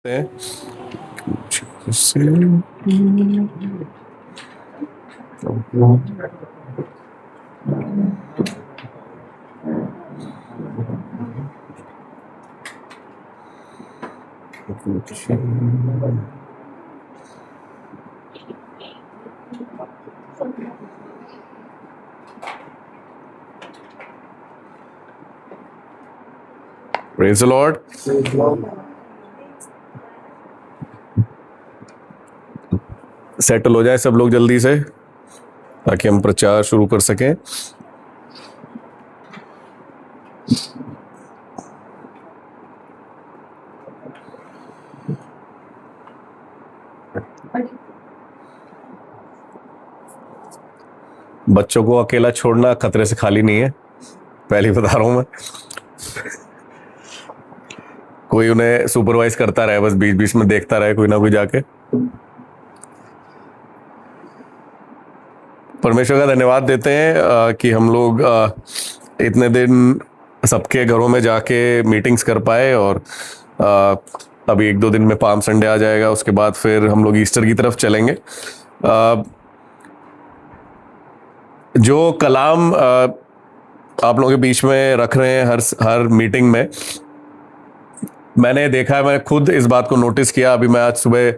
हैं Praise the Lord. Settle हो जाए सब लोग जल्दी से ताकि हम प्रचार शुरू कर सकें। बच्चों को अकेला छोड़ना खतरे से खाली नहीं है, पहले बता रहा हूं मैं। कोई उन्हें सुपरवाइज करता रहे, बस बीच बीच में देखता रहे कोई ना कोई जाके। परमेश्वर का धन्यवाद देते हैं कि हम लोग इतने दिन सबके घरों में जाके मीटिंग्स कर पाए, और अभी 1-2 दिन में पाम संडे आ जाएगा, उसके बाद फिर हम लोग ईस्टर की तरफ चलेंगे। जो कलाम आप लोगों के बीच में रख रहे हैं हर मीटिंग में, मैंने देखा है, मैंने खुद इस बात को नोटिस किया। अभी मैं आज सुबह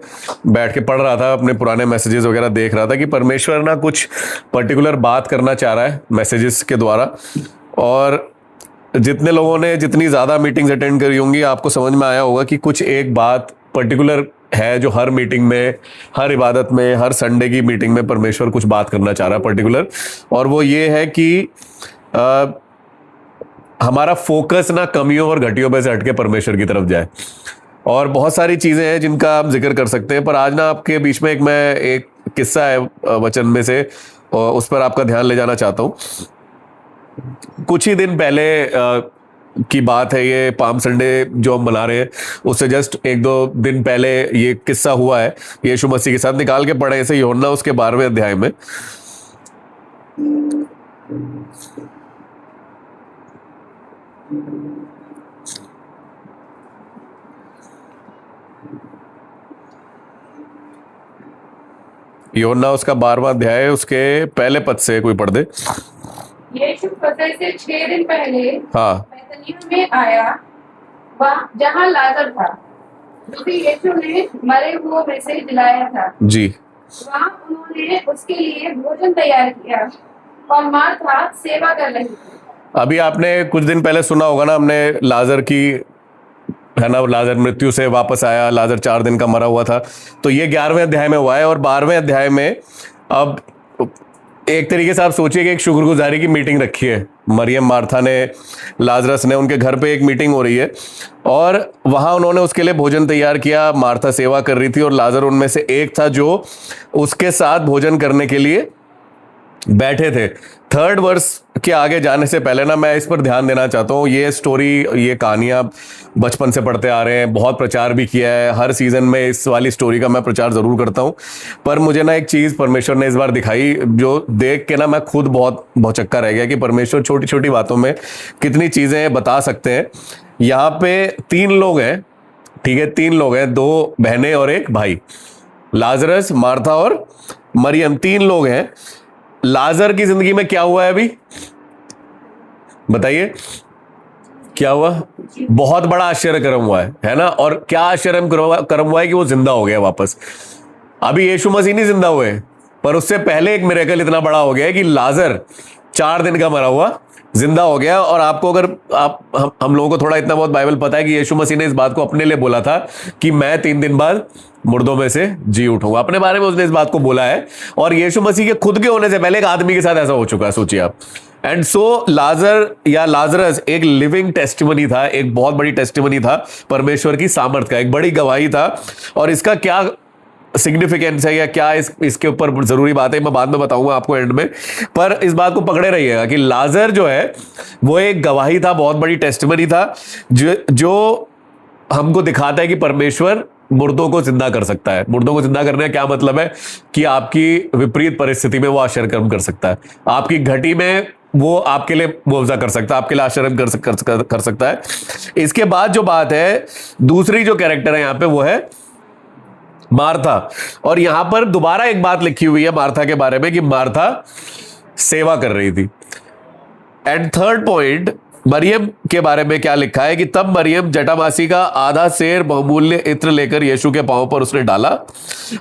बैठ के पढ़ रहा था, अपने पुराने मैसेजेस वगैरह देख रहा था कि परमेश्वर ना कुछ पर्टिकुलर बात करना चाह रहा है मैसेजेस के द्वारा। और जितने लोगों ने जितनी ज़्यादा मीटिंग्स अटेंड करी होंगी, आपको समझ में आया होगा कि कुछ एक बात पर्टिकुलर है जो हर मीटिंग में, हर इबादत में, हर संडे की मीटिंग में परमेश्वर कुछ बात करना चाह रहा है पर्टिकुलर। और वो ये है कि हमारा फोकस ना कमियों और घटियों पे से हटके परमेश्वर की तरफ जाए। और बहुत सारी चीज़ें हैं जिनका आप जिक्र कर सकते हैं, पर आज ना आपके बीच में एक किस्सा है वचन में से, और उस पर आपका ध्यान ले जाना चाहता हूँ। कुछ ही दिन पहले की बात है, ये पाम संडे जो हम मना रहे हैं उससे जस्ट 1-2 दिन पहले ये किस्सा हुआ है यीशु मसीह के साथ। निकाल के पढ़े इसे यूहन्ना उसके 12वें अध्याय में। यूहन्ना उसका 12वां अध्याय, उसके पहले पद से कोई पढ़ दे। यीशु फसह से 6 दिन पहले हाँ, बैतनिय्याह में आया, वहाँ जहाँ लाजर था, जो कि यीशु ने मरे हुओं में से जिलाया था जी। वहाँ उन्होंने उसके लिए भोजन तैयार किया, और मार्था सेवा कर रही थी। अभी आपने कुछ दिन पहले सुना होगा ना, हमने लाजर की, है ना, लाजर मृत्यु से वापस आया, लाजर 4 दिन का मरा हुआ था। तो ये 11वें अध्याय में हुआ है। और 12वें अध्याय में अब एक तरीके से आप सोचिए कि एक शुक्रगुजारी की मीटिंग रखी है। मरियम, मार्था ने, लाजरस ने, उनके घर पे एक मीटिंग हो रही है, और वहाँ उन्होंने उसके लिए भोजन तैयार किया। मार्था सेवा कर रही थी, और लाजर उनमें से एक था जो उसके साथ भोजन करने के लिए बैठे थे। 3rd वर्ष के आगे जाने से पहले ना मैं इस पर ध्यान देना चाहता हूँ। ये स्टोरी, ये कहानियाँ बचपन से पढ़ते आ रहे हैं, बहुत प्रचार भी किया है। हर सीजन में इस वाली स्टोरी का मैं प्रचार ज़रूर करता हूँ। पर मुझे ना एक चीज़ परमेश्वर ने इस बार दिखाई, जो देख के ना मैं खुद बहुत भौचक्का रह गया कि परमेश्वर छोटी छोटी बातों में कितनी चीज़ें बता सकते हैं। यहाँ पे 3 लोग हैं, ठीक है, 3 लोग हैं, 2 बहनें और एक भाई। लाजरस, मार्था और मरियम, 3 लोग हैं। लाजर की जिंदगी में क्या हुआ है अभी बताइए, क्या हुआ? बहुत बड़ा आश्चर्य कर्म हुआ है ना। और क्या आश्चर्य कर्म हुआ है कि वो जिंदा हो गया वापस। अभी यीशु मसीह नहीं जिंदा हुए, पर उससे पहले एक मिरेकल इतना बड़ा हो गया है कि लाजर 4 दिन का मरा हुआ जिंदा हो गया। और आपको अगर हम लोगों को थोड़ा इतना बहुत बाइबल पता है कि यीशु मसीह ने इस बात को अपने लिए बोला था कि मैं 3 दिन बाद मुर्दों में से जी उठूंगा। अपने बारे में उसने इस बात को बोला है। और यीशु मसीह के खुद के होने से पहले एक आदमी के साथ ऐसा हो चुका है, सोचिए आप। एंड सो लाजर या लाजरस एक लिविंग टेस्टिमनी था, एक बहुत बड़ी टेस्टिमनी था परमेश्वर की सामर्थ का, एक बड़ी गवाही था। और इसका क्या सिग्निफिकेंस है या क्या इसके ऊपर जरूरी बात है, मैं बाद में बताऊंगा आपको एंड में। पर इस बात को पकड़े रहिएगा कि लाजर जो है वो एक गवाही था, बहुत बड़ी टेस्टिमनी था, जो हमको दिखाता है कि परमेश्वर मुर्दों को जिंदा कर सकता है। मुर्दों को जिंदा करने का क्या मतलब है कि आपकी विपरीत परिस्थिति में वो आश्चर्य कर्म कर सकता है। आपकी घटी में वो आपके लिए मुआवजा कर सकता है, आपके लिए आश्रम कर सकता है। इसके बाद जो बात है, दूसरी जो कैरेक्टर है यहां पे वो है मार्था। और यहां पर दोबारा एक बात लिखी हुई है मार्था के बारे में कि मार्था सेवा कर रही थी। एंड थर्ड पॉइंट, मरियम के बारे में क्या लिखा है कि तब मरियम जटामासी का आधा सेर बहुमूल्य इत्र लेकर यीशु के पांव पर उसने डाला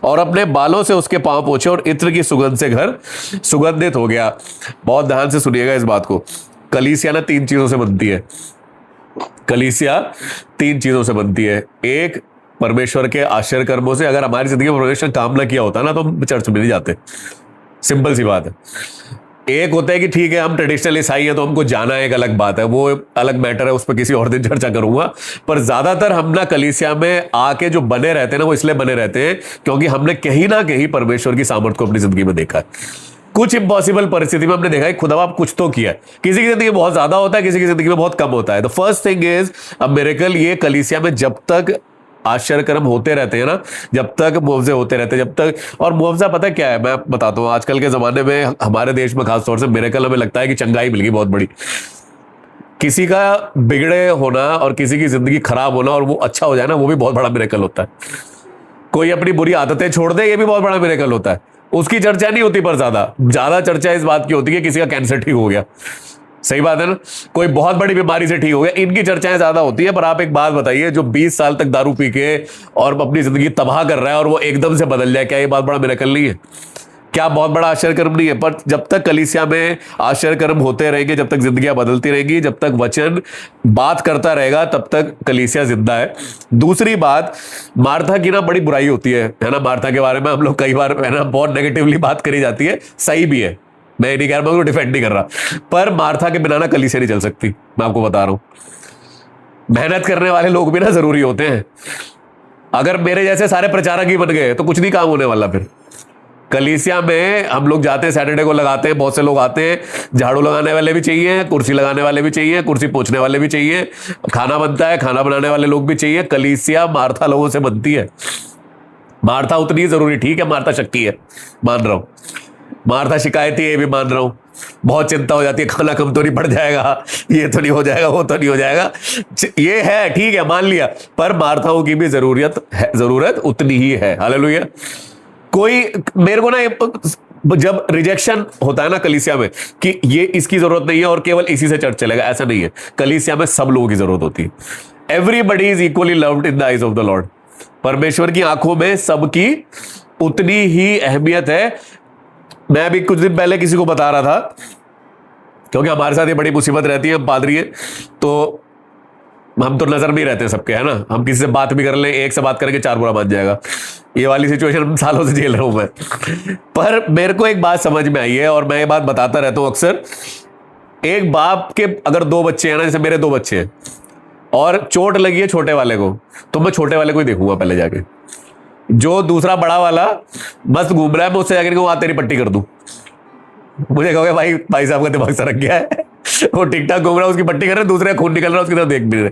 और अपने बालों से उसके पांव पोंछे और इत्र की सुगंध से घर सुगंधित हो गया। बहुत ध्यान से सुनिएगा इस बात को। कलीसिया ना 3 चीजों से बनती है। कलीसिया 3 चीजों से बनती है। एक, परमेश्वर के आश्चर्य कर्मों से। अगर हमारी जिंदगी में परमेश्वर ने काम ना किया होता ना तो हम चर्च में नहीं जाते, सिंपल सी बात है। एक होता है कि ठीक है हम ट्रेडिशनल ईसाई हैं तो हमको जाना है, एक अलग बात है, वो अलग मैटर है, उस पर किसी और दिन चर्चा करूंगा। पर ज्यादातर हम ना कलीसिया में आके जो बने रहते हैं ना, वो इसलिए बने रहते हैं क्योंकि हमने कहीं ना कहीं परमेश्वर की सामर्थ को अपनी जिंदगी में देखा है। कुछ इम्पॉसिबल परिस्थिति में हमने देखा है खुदा बाप कुछ तो किया है। किसी की जिंदगी में बहुत ज्यादा होता है, किसी की जिंदगी में बहुत कम होता है। The first thing is a miracle. ये कलीसिया में जब तक आश्चर्य कर्म होते रहते हैं ना, जब तक मुआवजे होते रहते हैं, जब तक। और मुआवजा पता क्या है, मैं बताता हूं। आजकल के जमाने में हमारे देश में खासतौर से मिरेकल हमें लगता है कि चंगाई मिल गई बहुत बड़ी। किसी का बिगड़े होना और किसी की जिंदगी खराब होना और वो अच्छा हो जाए ना, वो भी बहुत बड़ा मिरेकल होता है। कोई अपनी बुरी आदतें छोड़ दे, ये भी बहुत बड़ा मिरेकल होता है। उसकी चर्चा नहीं होती, पर ज्यादा चर्चा इस बात की होती है कि किसी का कैंसर ठीक हो गया। सही बात है ना, कोई बहुत बड़ी बीमारी से ठीक हो गया, इनकी चर्चाएं ज्यादा होती है। पर आप एक बात बताइए, जो 20 साल तक दारू पी के और अपनी जिंदगी तबाह कर रहा है और वो एकदम से बदल जाए, क्या ये बात बड़ा मिरेकल नहीं है? क्या बहुत बड़ा आश्चर्य कर्म नहीं है? पर जब तक कलीसिया में आश्चर्य कर्म होते रहेंगे, जब तक जिंदगियां बदलती रहेंगी, जब तक वचन बात करता रहेगा, तब तक कलीसिया जिंदा है। दूसरी बात, मार्था की ना बड़ी बुराई होती है ना। मार्था के बारे में हम लोग कई बार है ना बहुत नेगेटिवली बात करी जाती है, सही भी है, मैं नहीं कह रहा, मैं डिफेंड नहीं कर रहा। पर मार्था के बिना ना कलीसिया नहीं चल सकती, मैं आपको बता रहा हूं। मेहनत करने वाले लोग भी ना जरूरी होते हैं। अगर मेरे जैसे सारे प्रचारक ही बन गए तो कुछ नहीं काम होने वाला। फिर कलीसिया में हम लोग जाते हैं, सैटरडे को लगाते हैं, बहुत से लोग आते हैं, झाड़ू लगाने वाले भी चाहिए, कुर्सी लगाने वाले भी चाहिए, कुर्सी पोंछने वाले भी चाहिए, खाना बनता है, खाना बनाने वाले लोग भी चाहिए। कलीसिया मार्था लोगों से बनती है। मार्था उतनी जरूरी, ठीक है मार्था शक्ति है, मान रहा हूं, मार्था शिकायती है, ये भी मान रहा हूं। बहुत चिंता हो जाती है, खाना कम तो नहीं पड़ जाएगा, ये तो नहीं हो जाएगा, वो तो नहीं हो जाएगा, ये है ठीक है मान लिया। पर मार्थाओं की भी जरूरत उतनी ही है। हालेलुया। कोई मेरे को ना जब रिजेक्शन होता है ना कलीसिया में कि ये इसकी जरूरत नहीं है और केवल इसी से चर्च चलेगा, ऐसा नहीं है। कलीसिया में सब लोगों की जरूरत होती है। Everybody is equally loved in the eyes of the Lord. परमेश्वर की आंखों में सबकी उतनी ही अहमियत है। मैं अभी कुछ दिन पहले किसी को बता रहा था, क्योंकि हमारे साथ ये बड़ी मुसीबत रहती है, हम पादरी है तो हम तो नजर में रहते हैं सबके, है ना। हम किसी से बात भी कर लें, एक से बात करके 4 बुरा मान जाएगा। ये वाली सिचुएशन सालों से झेल रहा हूं मैं। पर मेरे को एक बात समझ में आई है और मैं ये बात बताता रहता हूं अक्सर। एक बाप के अगर 2 बच्चे हैं ना, जैसे मेरे 2 बच्चे हैं और चोट लगी है छोटे वाले को, तो मैं छोटे वाले को ही देखूंगा पहले जाके। जो दूसरा बड़ा वाला मस्त घूम रहा है, मैं उससे जाकर कहूंगा तेरी पट्टी कर दूं। मुझे कहोगे भाई साहब का दिमाग सरक गया है, वो ठीक ठाक घूम रहा है, उसकी पट्टी कर रहे, दूसरे खून निकल रहा है, उसकी तरफ देख भी रहे।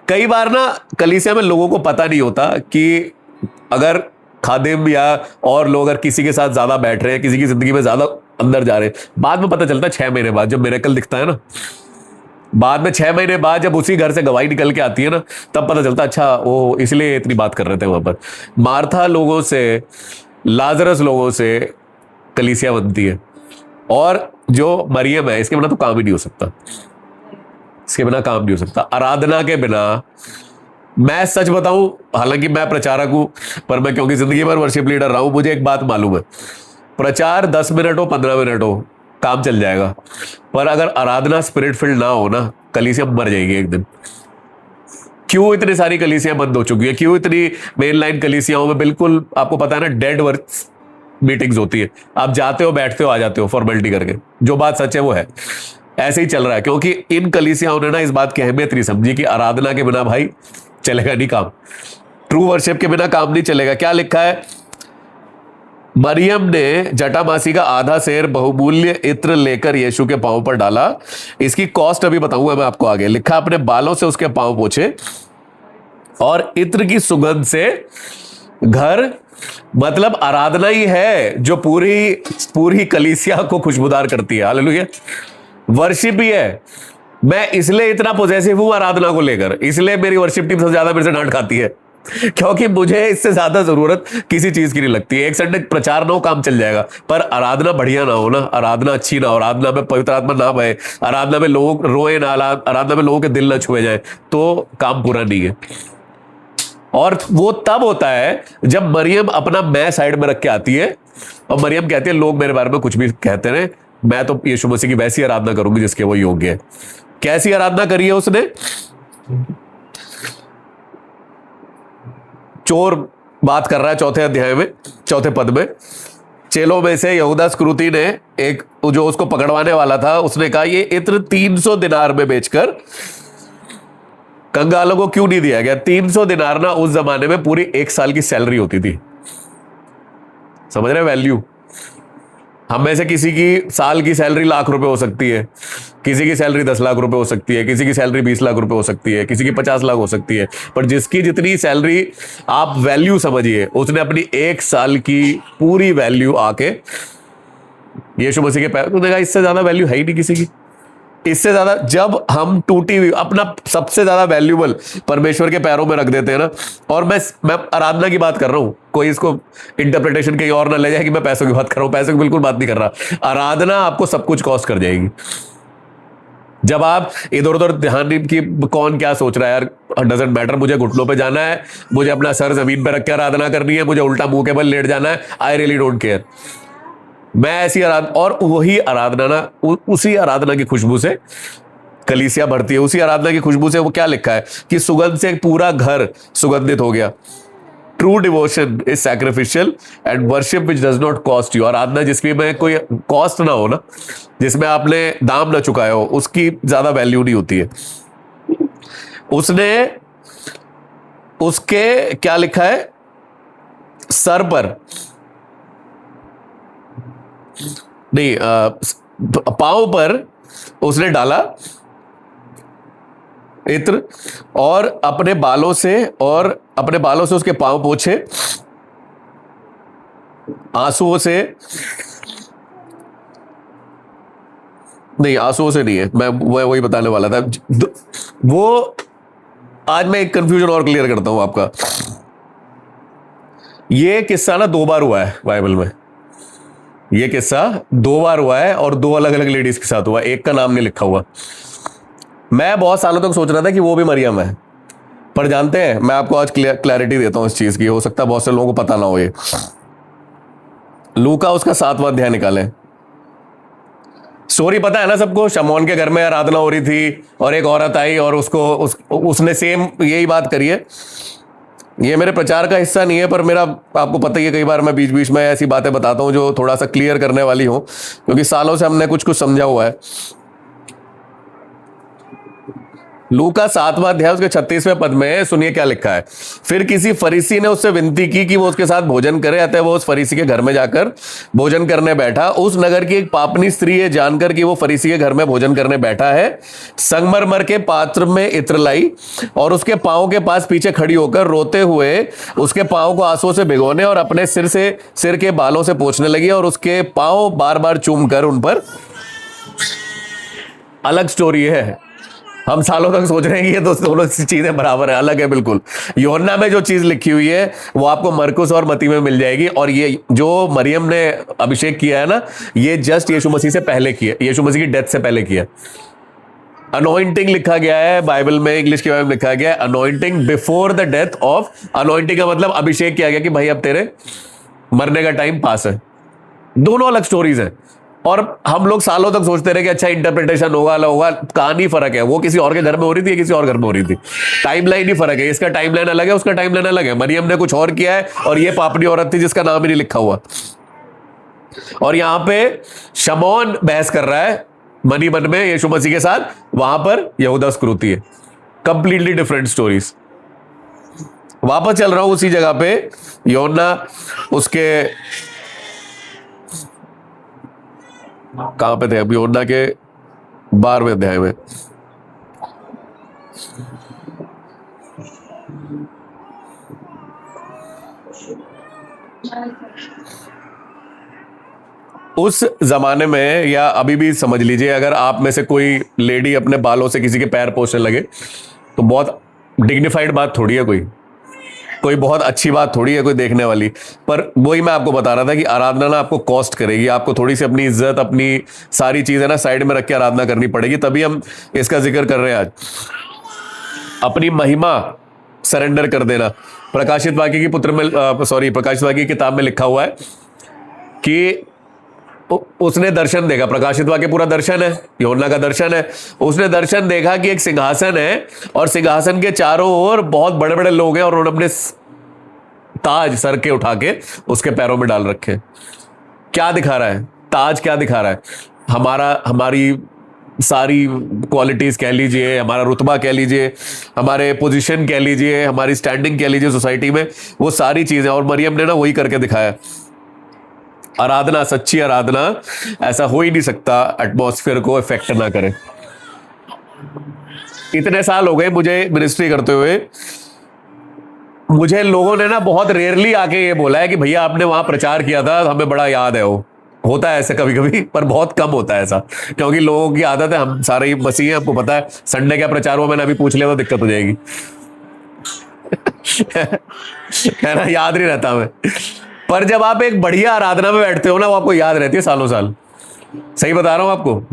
कई बार ना कलीसिया में लोगों को पता नहीं होता कि अगर खादिम या और लोग अगर किसी के साथ ज्यादा बैठ रहे हैं, किसी की जिंदगी में ज्यादा अंदर जा रहे हैं, बाद में पता चलता है 6 महीने बाद, जब मिरेकल दिखता है ना, बाद में 6 महीने बाद जब उसी घर से गवाही निकल के आती है ना, तब पता चलता अच्छा वो इसलिए इतनी बात कर रहे थे वहां पर। मार्था लोगों से, लाजरस लोगों से कलीसिया बनती है। और जो मरियम है, इसके बिना तो काम ही नहीं हो सकता, इसके बिना काम नहीं हो सकता। आराधना के बिना, मैं सच बताऊं, हालांकि मैं प्रचारक हूं, पर मैं क्योंकि जिंदगी भर वर्शिप लीडर रहा हूं, मुझे एक बात मालूम है, प्रचार 10 मिनट हो 15 मिनट हो काम चल जाएगा, पर अगर आराधना स्पिरिट फिल्ड ना हो ना, कलीसिया मर जाएगी एक दिन। क्यों इतनी सारी कलीसियां बंद हो चुकी है? क्यों इतनी मेन लाइन कलीसियाओं में बिल्कुल आपको पता है ना डेड वर्क मीटिंग्स होती है, आप जाते हो बैठते हो आ जाते हो फॉर्मेलिटी करके। जो बात सच है वो है, ऐसे ही चल रहा है, क्योंकि इन कलीसियाओं ने ना इस बात की अहमियत नहीं समझी कि आराधना के बिना भाई चलेगा नहीं काम, ट्रू वर्शिप के बिना काम नहीं चलेगा। क्या लिखा है? मरियम ने जटामासी का आधा सेर बहुमूल्य इत्र लेकर यीशु के पांव पर डाला। इसकी कॉस्ट अभी बताऊंगा मैं आपको आगे। लिखा अपने बालों से उसके पांव पोंछे और इत्र की सुगंध से घर, मतलब आराधना ही है जो पूरी कलीसिया को खुशबूदार करती है। हालेलुया। वर्शिप ही है। मैं इसलिए इतना पॉजेसिव हूं आराधना को लेकर, इसलिए मेरी वर्शिप टीम सबसे ज्यादा मेरे से डांट खाती है, क्योंकि मुझे इससे ज्यादा जरूरत किसी चीज की नहीं लगती है। एक संडे प्रचार ना हो, काम चल जाएगा, पर आराधना बढ़िया ना हो ना, आराधना अच्छी ना हो, आराधना में पवित्र आत्मा ना बहे, आराधना में लोग रोए ना, आराधना में लोगों के दिल ना छुए जाए, तो काम पूरा नहीं है। और वो तब होता है जब मरियम अपना मैं साइड में रख के आती है और मरियम कहती है लोग मेरे बारे में कुछ भी कहते रहे, मैं तो यीशु मसीह की वैसी आराधना करूंगी जिसके वो योग्य है। कैसी आराधना करी है उसने? चोर बात कर रहा है चौथे अध्याय में, चौथे पद में। चेलों में से यहूदा स्क्रूती ने, एक जो उसको पकड़वाने वाला था, उसने कहा ये इत्र 300 दिनार में बेचकर कंगालों को क्यों नहीं दिया गया? 300 दिनार ना उस जमाने में पूरी एक साल की सैलरी होती थी। समझ रहे वैल्यू? हम में से किसी की साल की सैलरी लाख रुपए हो सकती है, किसी की सैलरी 10 लाख रुपए हो सकती है, किसी की सैलरी 20 लाख रुपए हो सकती है, किसी की 50 लाख हो सकती है, पर जिसकी जितनी सैलरी आप वैल्यू समझिए, उसने अपनी एक साल की पूरी वैल्यू आके यीशु मसीह के पैर को देखा। इससे ज्यादा वैल्यू है ही नहीं किसी की। इससे ज्यादा जब हम टूटी हुई अपना सबसे ज्यादा वैल्यूबल परमेश्वर के पैरों में रख देते हैं ना, और मैं आराधना की बात कर रहा हूं, कोई इसको इंटरप्रिटेशन कहीं और ना ले जाए कि मैं पैसों की बात कर रहा हूं, पैसों की बिल्कुल बात नहीं कर रहा। आराधना आपको सब कुछ कॉस्ट कर जाएगी। जब आप इधर उधर ध्यान की कौन क्या सोच रहा है, यार डजंट मैटर, मुझे घुटनों पे जाना है, मुझे अपना सर जमीन पे रख के आराधना करनी है, मुझे उल्टा मुंह के बल लेट जाना है, आई रियली डोंट केयर। मैं ऐसी आराधना, और वही आराधना ना, उसी आराधना की खुशबू से कलीसिया भरती है। उसी आराधना की खुशबू से, वो क्या लिखा है कि सुगंध से पूरा घर सुगंधित हो गया। True devotion is sacrificial and worship which does not cost you. आराधना जिसमें कोई कॉस्ट ना हो ना, जिसमें आपने दाम ना चुकाया हो, उसकी ज्यादा वैल्यू नहीं होती है। उसने उसके क्या लिखा है, सर पर नहीं, पांव पर उसने डाला इत्र, और अपने बालों से उसके पांव पोंछे, आंसुओं से नहीं है, मैं वही बताने वाला था। वो आज मैं एक कंफ्यूजन और क्लियर करता हूं आपका। ये किस्सा ना 2 बार हुआ है बाइबल में। ये किस्सा 2 बार हुआ है और 2 अलग अलग लेडीज के साथ हुआ, एक का नाम नहीं लिखा हुआ। मैं बहुत सालों तक सोच रहा था कि वो भी मरियम है, पर जानते हैं, मैं आपको आज क्लैरिटी देता हूं इस चीज की, हो सकता है बहुत से लोगों को पता ना हो। ये लूका उसका 7वां अध्याय निकालें। स्टोरी पता है ना सबको, शमौन के घर में आराधना हो रही थी और एक औरत आई और उसने सेम यही बात करी है। ये मेरे प्रचार का हिस्सा नहीं है, पर मेरा आपको पता ही है, कई बार मैं बीच बीच में ऐसी बातें बताता हूं जो थोड़ा सा क्लियर करने वाली हो, क्योंकि सालों से हमने कुछ कुछ समझा हुआ है। लूका 7वां अध्याय उसके 36वें पद में सुनिए क्या लिखा है। फिर किसी फरीसी ने उससे विनती की कि वो उसके साथ भोजन करे, अतः वो उस फरीसी के घर में जाकर भोजन करने बैठा। उस नगर की एक पापनी स्त्री ये जानकर कि वो फरीसी के घर में भोजन करने बैठा है, संगमरमर के पात्र में इत्र लाई और उसके पांव के पास पीछे खड़ी होकर रोते हुए उसके पांव को आंसुओं से भिगोने और अपने सिर के बालों से पोंछने लगी और उसके पांव बार बार चूम कर उन पर। अलग स्टोरी है। हम सालों तक सोच रहे हैं कि ये दोनों चीजें बराबर है, अलग है बिल्कुल। यूहन्ना में जो चीज लिखी हुई है वो आपको मरकुस और मती में मिल जाएगी, और ये जो मरियम ने अभिषेक किया है ना, ये जस्ट यीशु मसीह से पहले किया, यीशु मसीह की डेथ से पहले किया। अनॉइंटिंग लिखा गया है बाइबल में, इंग्लिश के बाइबल में लिखा गया है anointing before the death of. Anointing का मतलब अभिषेक किया गया कि भाई अब तेरे मरने का टाइम पास है। दोनों अलग स्टोरीज हैं, और हम लोग सालों तक सोचते रहे कि अच्छा इंटरप्रिटेशन होगा, अलग होगा। कहानी फर्क है, वो किसी और के घर में हो रही थी, किसी और घर में हो रही थी। टाइमलाइन ही फर्क है, इसका टाइमलाइन अलग है, उसका टाइमलाइन अलग है। मरियम ने कुछ और किया है और ये पापनी औरत थी जिसका नाम ही नहीं लिखा हुआ। और यहां पे शमौन बहस कर रहा है मनी मन में यीशु मसीह के साथ, वहां पर यहूदा स्क्रूती है। Completely different stories. वापस चल रहा हूं उसी जगह पे, यूहन्ना उसके कहां पे थे अभी, यूहन्ना के 12वें अध्याय में। उस जमाने में या अभी भी समझ लीजिए, अगर आप में से कोई लेडी अपने बालों से किसी के पैर पोंछने लगे तो बहुत डिग्निफाइड बात थोड़ी है, कोई बहुत अच्छी बात थोड़ी है कोई देखने वाली। पर वही मैं आपको बता रहा था कि आराधना ना आपको कॉस्ट करेगी, आपको थोड़ी सी अपनी इज्जत, अपनी सारी चीजें ना साइड में रख के आराधना करनी पड़ेगी, तभी हम इसका जिक्र कर रहे हैं आज। अपनी महिमा सरेंडर कर देना। प्रकाशित वाक्य की प्रकाशित वाक्य की किताब में लिखा हुआ है कि उसने दर्शन देखा। प्रकाशित वाक्य पूरा दर्शन है, यूहन्ना का दर्शन है। उसने दर्शन देखा कि एक सिंहासन है और सिंहासन के चारों ओर बहुत बड़े बड़े लोग हैं और उन्होंने अपने ताज सर के उठा के उसके पैरों में डाल रखे। क्या दिखा रहा है? ताज क्या दिखा रहा है? हमारी सारी क्वालिटीज कह लीजिए, हमारा रुतबा कह लीजिए, हमारे पोजीशन कह लीजिए, हमारी स्टैंडिंग कह लीजिए सोसाइटी में, वो सारी चीजें। और मरियम ने ना वही करके दिखाया। आराधना, सच्ची आराधना, ऐसा हो ही नहीं सकता एटमॉस्फेयर को इफेक्ट ना करे। इतने साल हो गए मुझे मिनिस्ट्री करते हुए, मुझे लोगों ने ना बहुत रेयरली आके ये बोला है कि भैया आपने वहां प्रचार किया था, हमें बड़ा याद है। वो होता है ऐसे कभी कभी, पर बहुत कम होता है ऐसा, क्योंकि लोगों की आदत है, हम सारे ही मसीह हैं, आपको पता है संडे क्या प्रचार हुआ मैंने अभी पूछ लिया तो दिक्कत हो जाएगी। है ना, याद नहीं रहता हमें। पर जब आप एक बढ़िया आराधना में बैठते हो ना, वो आपको याद रहती है सालों साल। सही बता रहा हूं आपको,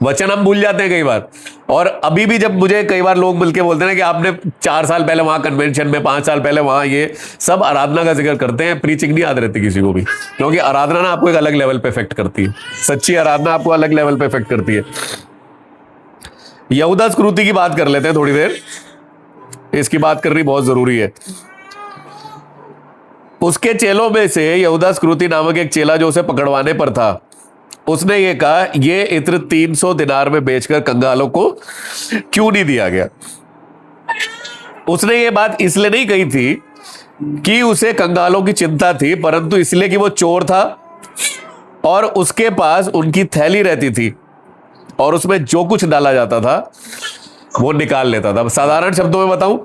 वचन हम भूल जाते हैं कई बार। और अभी भी जब मुझे कई बार लोग मिलके बोलते हैं ना कि आपने 4 साल पहले वहां कन्वेंशन में, 5 साल पहले वहां, ये सब आराधना का जिक्र करते हैं। प्रीचिंग नहीं याद रहती किसी को भी, क्योंकि आराधना ना आपको एक अलग लेवल पे इफेक्ट करती है। सच्ची आराधना आपको अलग लेवल पे इफेक्ट करती है। यहूदा स्क्रूति की बात कर लेते हैं थोड़ी देर, इसकी बात करनी बहुत जरूरी है। उसके चेलों में से यहूदा स्क्रूति नामक एक चेला जो उसे पकड़वाने पर था, उसने ये कहा, ये इत्र 300 दिनार में बेचकर कंगालों को क्यों नहीं दिया गया? उसने ये बात इसलिए नहीं कही थी कि उसे कंगालों की चिंता थी, परंतु इसलिए कि वो चोर था और उसके पास उनकी थैली रहती थी और उसमें जो कुछ डाला जाता था वो निकाल लेता था। साधारण शब्दों में बताऊं,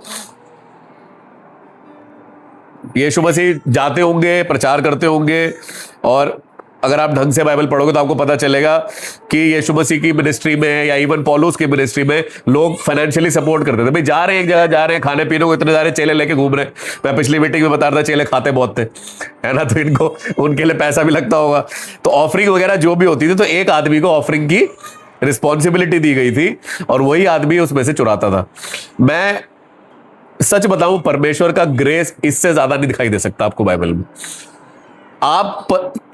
यीशु मसीह जाते होंगे, प्रचार करते होंगे, और अगर आप ढंग से बाइबल पढ़ोगे तो आपको पता चलेगा कि यीशु मसीह की मिनिस्ट्री में या इवन पौलुस की मिनिस्ट्री में लोग फाइनेंशियली सपोर्ट करते थे। भाई जा रहे हैं, एक जगह जा रहे हैं, खाने पीने को इतने सारे चेले लेके घूम रहे हैं। मैं पिछली मीटिंग में बता रहा था चेले खाते बहुत थे, है ना, तो इनको उनके लिए पैसा भी लगता होगा। तो ऑफरिंग वगैरह जो भी होती थी, तो एक आदमी को ऑफरिंग की रिस्पॉन्सिबिलिटी दी गई थी और वही आदमी उसमें से चुराता था। मैं सच बताऊं, परमेश्वर का ग्रेस इससे ज्यादा नहीं दिखाई दे सकता आपको बाइबल में।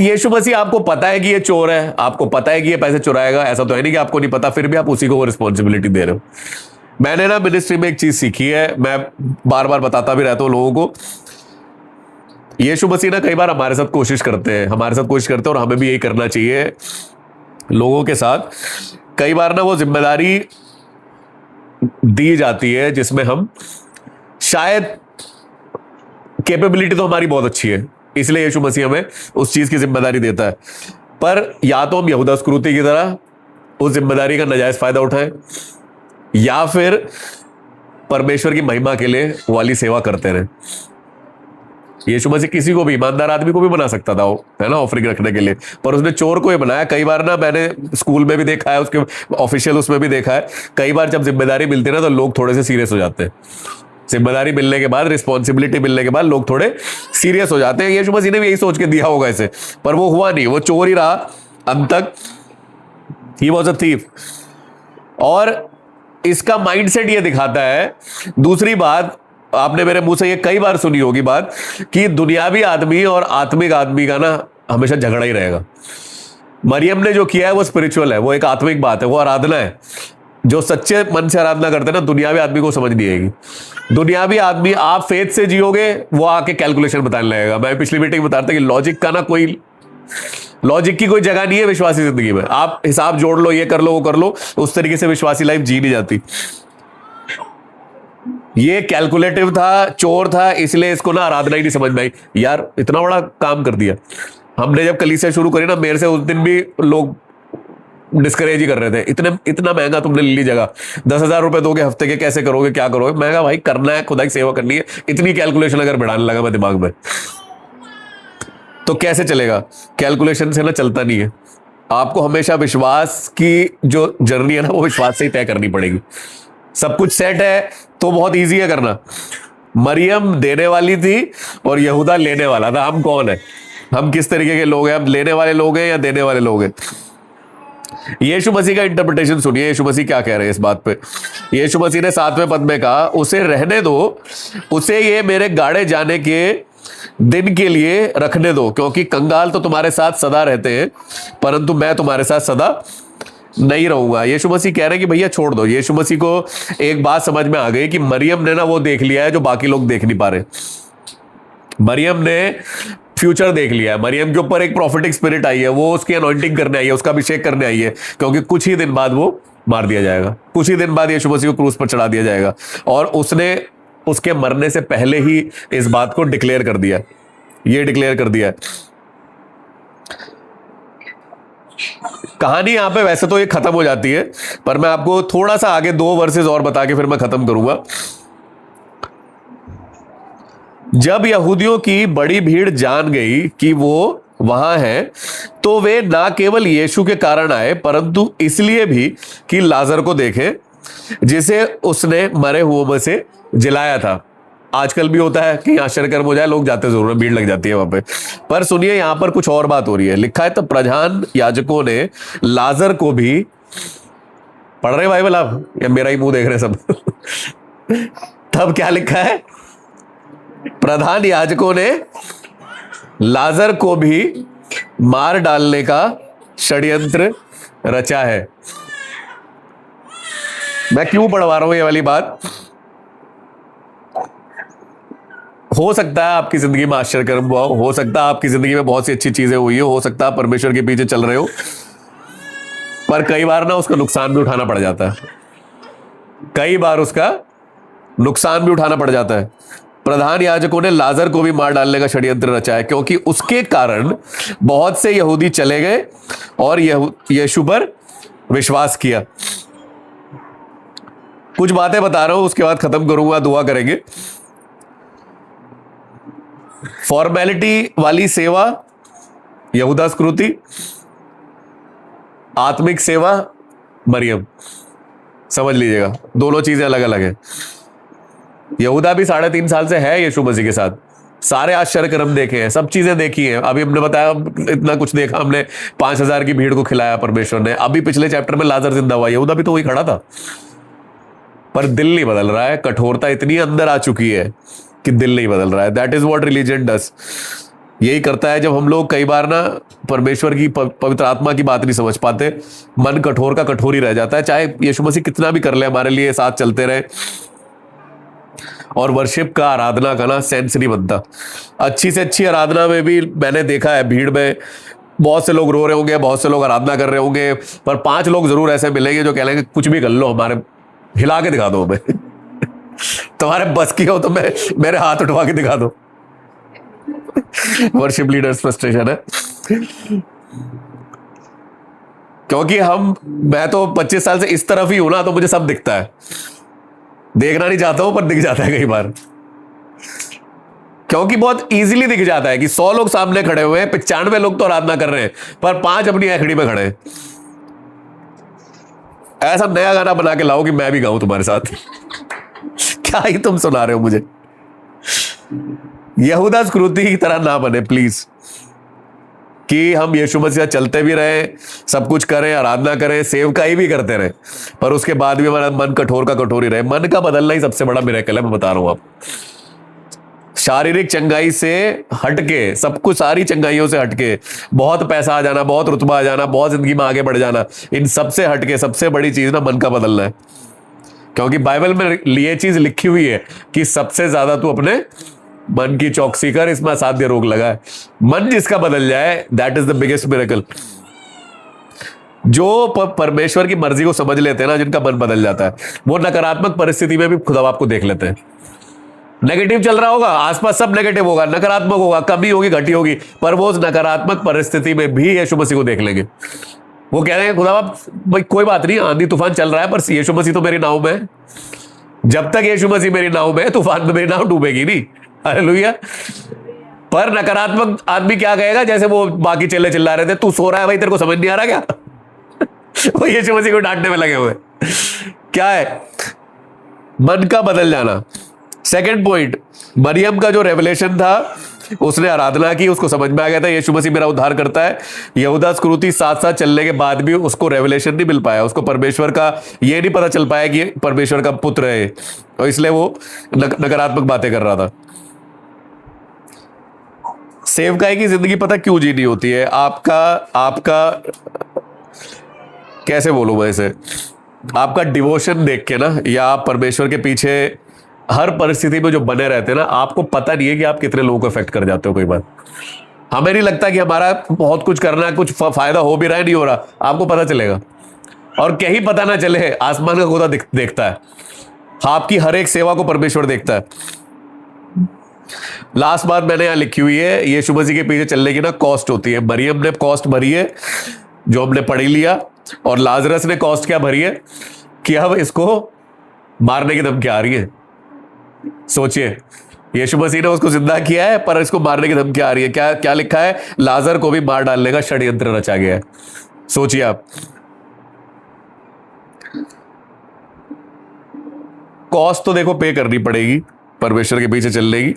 यीशु मसीह, आपको पता है कि ये चोर है, आपको पता है कि ये पैसे चुराएगा, ऐसा तो है नहीं कि आपको नहीं पता, फिर भी आप उसी को वो रिस्पॉन्सिबिलिटी दे रहे हो। मैंने ना मिनिस्ट्री में एक चीज सीखी है, मैं बार बार बताता भी रहता हूं लोगों को। यीशु मसीह ना कई बार हमारे साथ कोशिश करते हैं और हमें भी यही करना चाहिए लोगों के साथ। कई बार ना वो जिम्मेदारी दी जाती है जिसमें हम शायद, कैपेबिलिटी तो हमारी बहुत अच्छी है, इसलिए यीशु मसीह हमें उस चीज की जिम्मेदारी देता है, पर या तो हम यहूदा स्क्रूति की तरह उस जिम्मेदारी का नाजायज फायदा उठाएं, या फिर परमेश्वर की महिमा के लिए वाली सेवा करते रहें। यीशु मसीह किसी को भी, ईमानदार आदमी को भी बना सकता था, वो है ना, ऑफरिंग रखने के लिए, पर उसने चोर को ही बनाया। कई बार ना मैंने स्कूल में भी देखा है, उसके ऑफिशियल उसमें भी देखा है, कई बार जब जिम्मेदारी मिलती है ना तो लोग थोड़े से सीरियस हो जाते हैं। जिम्मेदारी मिलने के बाद, रिस्पॉन्सिबिलिटी मिलने के बाद लोग थोड़े सीरियस हो जाते हैं। यीशु मसीह ने भी यही सोच के दिया होगा इसे, पर वो हुआ नहीं, वो चोर ही रहा अंत तक। He was a thief. और इसका माइंडसेट ये दिखाता है। दूसरी बात, आपने मेरे मुंह से ये कई बार सुनी होगी बात, कि दुनियावी आदमी और आत्मिक आदमी का ना हमेशा झगड़ा ही रहेगा। मरियम ने जो किया है वो स्पिरिचुअल है, वो एक आत्मिक बात है, वो आराधना है। जो सच्चे मन से आराधना करते हैं ना, दुनियावी आदमी को समझ नहीं आएगी। दुनियावी आदमी, आप फेथ से जियोगे, वो आके कैलकुलेशन बताने लगेगा। मैं पिछली मीटिंग में बता रहा था कि लॉजिक की कोई जगह नहीं है विश्वासी जिंदगी में। आप हिसाब जोड़ लो, ये कर लो, वो कर लो, उस तरीके से विश्वासी लाइफ जी नहीं जाती। ये कैलकुलेटिव था, चोर था, इसलिए इसको ना आराधना ही नहीं समझ में आई। यार इतना बड़ा काम कर दिया। हमने जब कलीसिया शुरू करी ना, मेरे से उस दिन भी लोग डिस्करेज ही कर रहे थे, इतना महंगा तुमने ले ली जगह, 10,000 रुपए दोगे हफ्ते के, कैसे करोगे, क्या करोगे? मैं कहा भाई करना है, खुदा की सेवा करनी है। इतनी कैलकुलेशन अगर बढ़ाने लगा मैं दिमाग में, तो कैसे चलेगा? कैलकुलेशन से ना चलता नहीं है। आपको हमेशा विश्वास की जो जर्नी है ना वो विश्वास से ही तय करनी पड़ेगी। सब कुछ सेट है तो बहुत इजी है करना। मरियम देने वाली थी और यहूदा लेने वाला था। हम कौन है? हम किस तरीके के लोग हैं? हम लेने वाले लोग हैं या देने वाले लोग हैं? यीशु मसीह का इंटरप्रिटेशन सुनिए, यीशु मसीह क्या कह रहे हैं इस बात पे। यीशु मसीह ने 7वें पद में कहा, उसे रहने दो, उसे ये मेरे गाड़े जाने के दिन के लिए रखने दो, क्योंकि कंगाल तो तुम्हारे साथ सदा रहते हैं, परंतु मैं तुम्हारे साथ सदा नहीं रहूंगा। यीशु मसीह कह रहे हैं कि भैया छोड़ दो। यीशु मसीह को एक बात समझ में आ गई कि मरियम ने ना वो देख लिया है जो बाकी लोग देख नहीं पा रहे। मरियम ने फ्यूचर देख लिया है। मरियम के ऊपर एक प्रॉफिटिक स्पिरिट आई है, वो उसकी अनॉइंटिंग करने आई है, उसका अभिषेक करने आई है, क्योंकि कुछ ही दिन बाद वो मार दिया जाएगा। कुछ ही दिन बाद यीशु मसीह को क्रूस पर चढ़ा दिया जाएगा। और उसने उसके मरने से पहले ही इस बात को डिक्लेयर कर दिया, ये डिक्लेयर कर दिया। कहानी यहां पे वैसे तो ये खत्म हो जाती है, पर मैं आपको थोड़ा सा आगे 2 वर्सेस और बता के फिर मैं खत्म करूंगा। जब यहूदियों की बड़ी भीड़ जान गई कि वो वहां है, तो वे ना केवल यीशु के कारण आए, परंतु इसलिए भी कि लाजर को देखें, जिसे उसने मरे हुओं में से जिलाया था। आजकल भी होता है कि आश्चर्यकर्म हो जाए, लोग जाते जरूर, भीड़ लग जाती है वहां पे। पर सुनिए, यहां पर कुछ और बात हो रही है। लिखा है, तब प्रधान याजकों ने लाजर को भी, पढ़ रहे बाइबल आप या मेरा ही मुंह देख रहे सब? तब क्या लिखा है? प्रधान याजकों ने लाजर को भी मार डालने का षड्यंत्र रचा है। मैं क्यों पढ़वा रहा हूं ये वाली बात? हो सकता है आपकी जिंदगी में आश्चर्यकर्म हुआ हो सकता है आपकी जिंदगी में बहुत सी अच्छी चीजें हुई हो सकता है परमेश्वर के पीछे चल रहे हो, पर कई बार ना उसका नुकसान भी उठाना पड़ जाता है। कई बार उसका नुकसान भी उठाना पड़ जाता है। प्रधान याजकों ने लाजर को भी मार डालने का षड्यंत्र रचा है, क्योंकि उसके कारण बहुत से यहूदी चले गए और यीशु पर विश्वास किया। कुछ बातें बता रहा हूं, उसके बाद खत्म करूंगा, दुआ करेंगे। फॉर्मेलिटी वाली सेवा यहूदा स्क्रूति, आत्मिक सेवा मरियम। समझ लीजिएगा, दोनों चीजें अलग अलग है। यहूदा भी 3.5 साल से है यीशु मसीह के साथ, सारे आश्चर्य कर्म देखे हैं, सब चीजें देखी हैं। अभी हमने बताया इतना कुछ देखा, हमने 5000 की भीड़ को खिलाया परमेश्वर ने। अभी पिछले चैप्टर में लाजर जिंदा हुआ, यहूदा भी तो वही खड़ा था, पर दिल नहीं बदल रहा है। कठोरता इतनी अंदर आ चुकी है कि दिल नहीं बदल रहा है। That is what religion does. यही करता है जब हम लोग कई बार ना परमेश्वर की पवित्र आत्मा की बात नहीं समझ पाते, मन कठोर का कठोर ही रह जाता है। चाहे यीशु मसीह कितना भी कर ले हमारे लिए, साथ चलते रहे, और वर्शिप का, आराधना का ना सेंस नहीं बनता। अच्छी से अच्छी आराधना में भी मैंने देखा है, भीड़ में बहुत से लोग रो रहे होंगे, बहुत से लोग आराधना कर रहे होंगे, पर 5 लोग जरूर ऐसे मिलेंगे जो कह लेंगे कुछ भी कर लो, हमारे हिला के दिखा दो हमें। तुम्हारे बस की हो तो मैं मेरे हाथ उठवा के दिखा दो। वर्शिप लीडर्स फ्रस्ट्रेशन है, क्योंकि मैं तो 25 साल से इस तरफ ही हूं ना, तो मुझे सब दिखता है। देखना नहीं चाहता हूं पर दिख जाता है कई बार, क्योंकि बहुत इजीली दिख जाता है कि 100 लोग सामने खड़े हुए हैं, 95 लोग तो आराधना कर रहे हैं, पर 5 अपनी एखड़ी में खड़े हैं। ऐसा नया गाना बना के लाओ कि मैं भी गाऊं तुम्हारे साथ। क्या ही तुम सुना रहे हो मुझे? यहूदा स्क्रूति की तरह ना बने प्लीज, कि हम यीशु मसीह चलते भी रहे, सब कुछ करें, आराधना करें, सेवकाई भी करते रहे, पर उसके बाद भी हमारा मन कठोर का कठोर ही रहे। मन का बदलना ही सबसे बड़ा मिरेकल है, मैं बता रहा हूं आप। शारीरिक चंगाई से हटके, सब कुछ सारी चंगाइयों से हटके, बहुत पैसा आ जाना, बहुत रुतबा आ जाना, बहुत जिंदगी में आगे बढ़ जाना, इन सबसे हटके सबसे बड़ी चीज ना मन का बदलना है। क्योंकि बाइबल में ये चीज लिखी हुई है कि सबसे ज्यादा तू अपने मन की चौकसी कर, इसमें असाध्य रोग लगा है। मन जिसका बदल जाए, that is the biggest miracle. जो परमेश्वर की मर्जी को समझ लेते हैं ना, जिनका मन बदल जाता है, वो नकारात्मक परिस्थिति में भी खुदा आपको देख लेते हैं। नेगेटिव चल रहा होगा, आसपास सब नेगेटिव होगा, नकारात्मक होगा, कमी होगी, घटी होगी, पर वो उस नकारात्मक परिस्थिति में भी यीशु मसीह को देख लेंगे। वो कह रहे हैं खुदा बाप भाई कोई बात नहीं, आंधी तूफान चल रहा है, पर यीशु मसीह तो मेरी नाव में है। जब तक यीशु मसीह मेरी नाव में है, तूफान में मेरी नाव डूबेगी नहीं। हालेलुया। पर नकारात्मक आदमी क्या कहेगा, जैसे वो बाकी चेले चिल्ला रहे थे, तू सो रहा है भाई, तेरे को समझ नहीं आ रहा क्या? वो यीशु मसीह को डांटने में लगे हुए। क्या है? मन का बदल जाना। सेकंड पॉइंट, मरियम का जो रेवलेशन था, उसने आराधना की, उसको समझ में आ गया था यीशु मसीह मेरा उद्धार करता है। यहूदा इस्करियोती साथ साथ चलने के बाद भी उसको रेवलेशन नहीं मिल पाया, उसको परमेश्वर का ये नहीं पता चल पाया कि परमेश्वर का पुत्र है, और इसलिए वो नकारात्मक बातें कर रहा था। सेवकाई की जिंदगी पता क्यों जीनी होती है? आपका कैसे बोलूं मैं इसे, आपका डिवोशन देख के ना, या आप परमेश्वर के पीछे हर परिस्थिति में जो बने रहते हैं ना, आपको पता नहीं है कि आप कितने लोगों को अफेक्ट कर जाते हो। कोई बात हमें नहीं लगता कि हमारा बहुत कुछ करना है, कुछ फायदा हो भी रहा है, नहीं हो रहा, आपको पता चलेगा। और कहीं पता ना चले, आसमान का खुदा देखता है, आपकी हर एक सेवा को परमेश्वर देखता है। लास्ट बात मैंने यहां लिखी हुई है, यीशु मसीह के पीछे चलने की ना कॉस्ट होती है। मरियम ने कॉस्ट भरी है जो हमने पढ़ लिया, और लाजरस ने कॉस्ट क्या भरी है कि अब इसको मारने की धमकी आ रही है। सोचिए, यीशु मसीह ने उसको जिंदा किया है, पर इसको मारने की धमकी आ रही है। क्या क्या लिखा है? लाजर को भी मार डालने का षड्यंत्र रचा गया है। सोचिए आप, कॉस्ट तो देखो पे करनी पड़ेगी परमेश्वर के पीछे चलने की,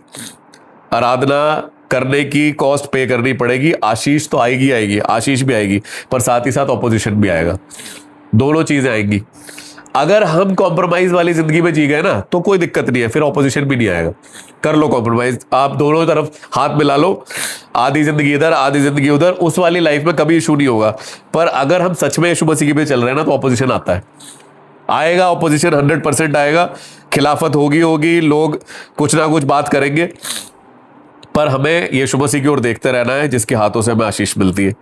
आराधना करने की कॉस्ट पे करनी पड़ेगी। आशीष तो आएगी आएगी, आशीष भी आएगी, पर साथ ही साथ ऑपोजिशन भी आएगा। दोनों चीजें आएंगी। अगर हम कॉम्प्रोमाइज वाली जिंदगी में जी गए ना, तो कोई दिक्कत नहीं है, फिर ऑपोजिशन भी नहीं आएगा। कर लो कॉम्प्रोमाइज, आप दोनों तरफ हाथ मिला लो, आधी जिंदगी इधर आधी जिंदगी उधर, उस वाली लाइफ में कभी इशू नहीं होगा। पर अगर हम सच में यीशु मसीह पे चल रहे हैं ना, तो ऑपोजिशन आता है, आएगा ऑपोजिशन, 100% आएगा। खिलाफत होगी, लोग कुछ ना कुछ बात करेंगे, पर हमें यीशु मसीह की ओर देखते रहना है, जिसके हाथों से हमें आशीष मिलती है।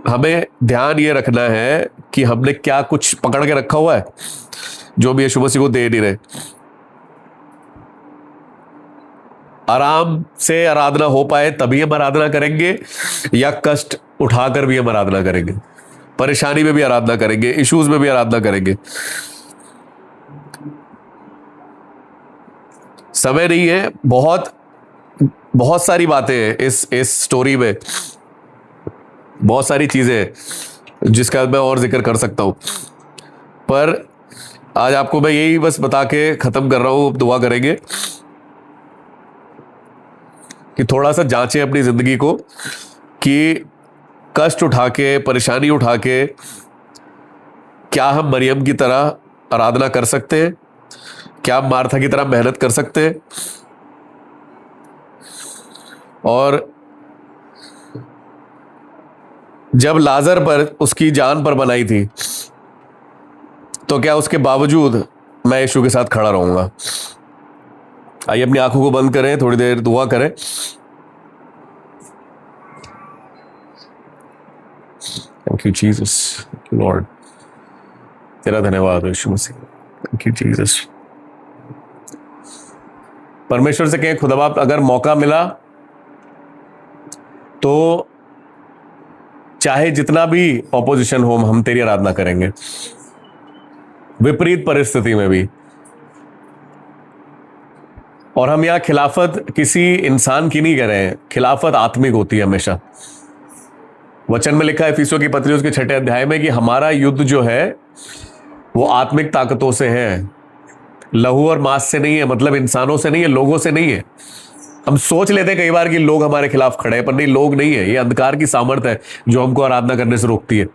हमें ध्यान ये रखना है कि हमने क्या कुछ पकड़ के रखा हुआ है जो हम यीशु मसीह को दे नहीं रहे। आराम से आराधना हो पाए तभी हम आराधना करेंगे, या कष्ट उठाकर भी हम आराधना करेंगे, परेशानी में भी आराधना करेंगे, इश्यूज में भी आराधना करेंगे। समय नहीं है, बहुत सारी बातें हैं इस स्टोरी में, बहुत सारी चीजें जिसका मैं और जिक्र कर सकता हूं, पर आज आपको मैं यही बस बता के खत्म कर रहा हूं। दुआ करेंगे कि थोड़ा सा जांचें अपनी जिंदगी को, कि कष्ट उठा के, परेशानी उठा के, क्या हम मरियम की तरह आराधना कर सकते हैं? क्या हम मार्था की तरह मेहनत कर सकते हैं? और जब लाजर पर उसकी जान पर बनाई थी, तो क्या उसके बावजूद मैं यीशु के साथ खड़ा रहूंगा? आइए अपनी आंखों को बंद करें, थोड़ी देर दुआ करें। Thank you Jesus, thank you Lord, तेरा धन्यवाद यीशु मसीह, थैंक यू जीसस। परमेश्वर से कहें, खुदा अगर मौका मिला तो चाहे जितना भी ऑपोजिशन हो, हम तेरी आराधना करेंगे, विपरीत परिस्थिति में भी। और हम यहां खिलाफत किसी इंसान की नहीं कर रहे हैं, खिलाफत आत्मिक होती है हमेशा। वचन में लिखा है इफिसियों की पत्री उसके 6 अध्याय में कि हमारा युद्ध जो है वो आत्मिक ताकतों से है, लहू और मांस से नहीं है, मतलब इंसानों से नहीं है, लोगों से नहीं है। हम सोच लेते हैं कई बार कि लोग हमारे खिलाफ खड़े हैं, पर नहीं, लोग नहीं है, ये अंधकार की सामर्थ्य है जो हमको आराधना करने से रोकती है।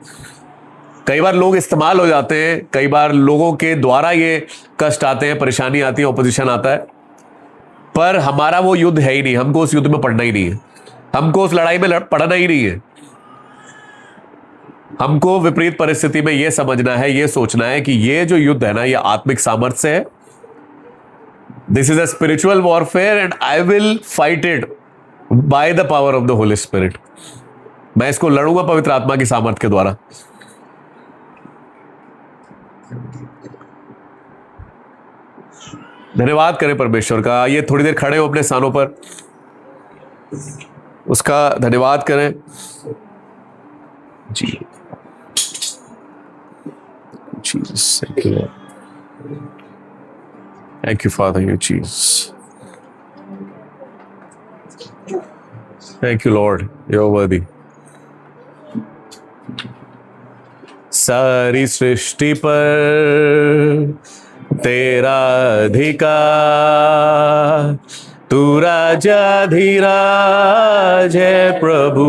कई बार लोग इस्तेमाल हो जाते हैं, कई बार लोगों के द्वारा ये कष्ट आते हैं, परेशानी आती है, ऑपोजिशन आता है, पर हमारा वो युद्ध है ही नहीं। हमको उस युद्ध में पड़ना ही नहीं है, हमको उस लड़ाई में पड़ना ही नहीं है। हमको विपरीत परिस्थिति में यह समझना है, यह सोचना है कि ये जो युद्ध है ना, ये आत्मिक सामर्थ्य से है। This is a spiritual warfare and I will fight it by the power of the Holi spirit. मैं इसको लड़ूंगा पवित्र आत्मा की सामर्थ्य के द्वारा। धन्यवाद करें परमेश्वर का। ये थोड़ी देर खड़े हो अपने स्थानों पर, उसका धन्यवाद करें जी। Jesus, thank you, Lord. Thank you, Father, you Jesus. Thank you, Lord. You're worthy. सारी सृष्टि पर तेरा अधिकार, तू राजाधिराज है प्रभु,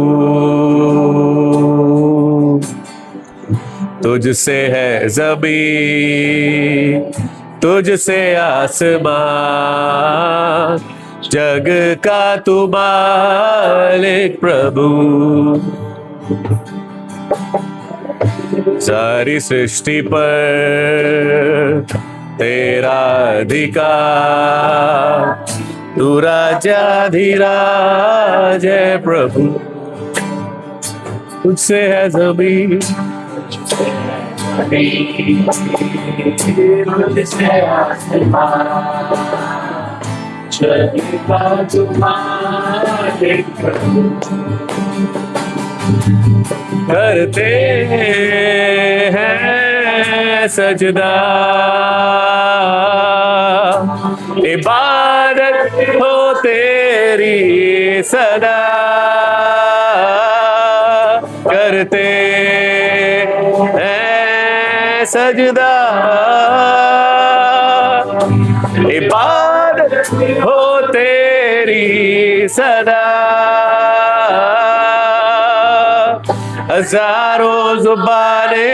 तुझसे है ज़मीन, तुझसे आसमान, जग का तू मालिक प्रभु। सारी सृष्टि पर तेरा अधिकार, तू राजाधिराज है प्रभु, तुझसे है ज़मीन, तुझसे आसमान, जग का तू मालिक प्रभु। करते हैं सजदा, इबादत हो तेरी सदा, करते हैं सजदा, इबादत हो तेरी सदा। हजारों जुबाने